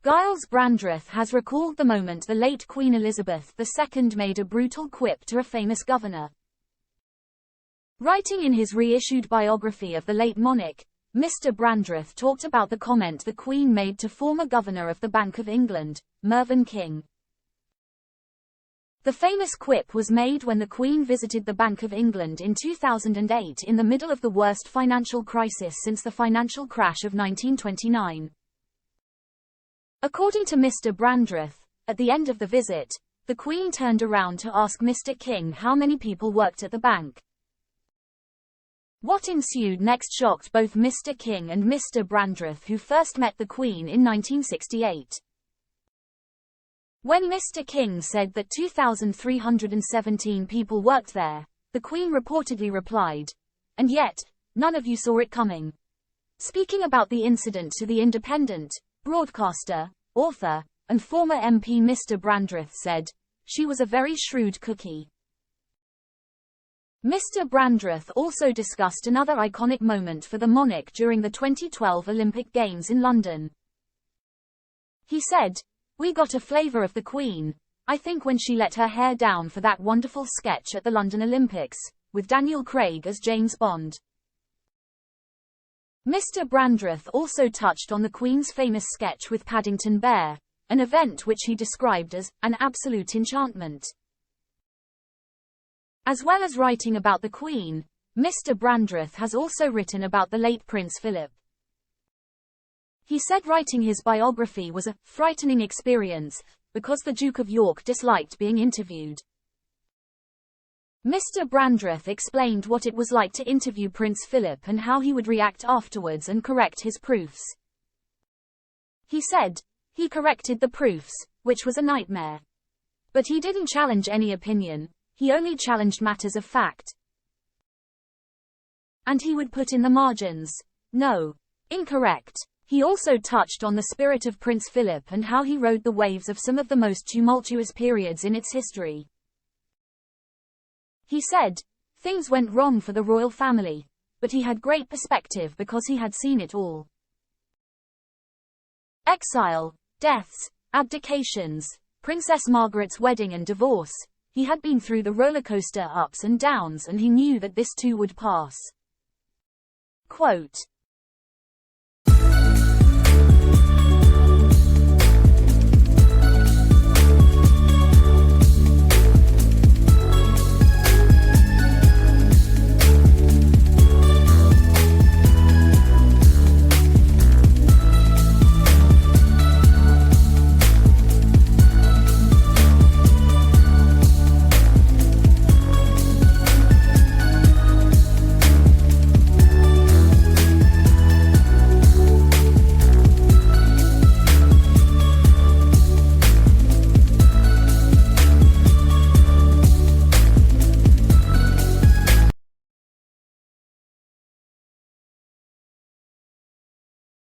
Gyles Brandreth has recalled the moment the late Queen Elizabeth II made a brutal quip to a famous governor. Writing in his reissued biography of the late monarch, Mr Brandreth talked about the comment the Queen made to former Governor of the Bank of England, Mervyn King. The famous quip was made when the Queen visited the Bank of England in 2008 in the middle of the worst financial crisis since the financial crash of 1929. According to Mr Brandreth, at the end of the visit, the Queen turned around to ask Mr King how many people worked at the bank. What ensued next shocked both Mr King and Mr Brandreth, who first met the Queen in 1968. When Mr King said that 2,317 people worked there, the Queen reportedly replied, "And yet, none of you saw it coming." Speaking about the incident to the Independent, broadcaster, author, and former MP Mr Brandreth said, "She was a very shrewd cookie." Mr Brandreth also discussed another iconic moment for the monarch during the 2012 Olympic Games in London. He said, "We got a flavour of the Queen, I think, when she let her hair down for that wonderful sketch at the London Olympics, with Daniel Craig as James Bond." Mr Brandreth also touched on the Queen's famous sketch with Paddington Bear, an event which he described as an absolute enchantment. As well as writing about the Queen, Mr Brandreth has also written about the late Prince Philip. He said writing his biography was a frightening experience, because the Duke of York disliked being interviewed. Mr Brandreth explained what it was like to interview Prince Philip and how he would react afterwards and correct his proofs. He said, "He corrected the proofs, which was a nightmare. But he didn't challenge any opinion, he only challenged matters of fact. And he would put in the margins, 'No. Incorrect.'" He also touched on the spirit of Prince Philip and how he rode the waves of some of the most tumultuous periods in its history. He said, "Things went wrong for the royal family, but he had great perspective because he had seen it all. Exile, deaths, abdications, Princess Margaret's wedding and divorce. He had been through the rollercoaster ups and downs, and he knew that this too would pass." Quote,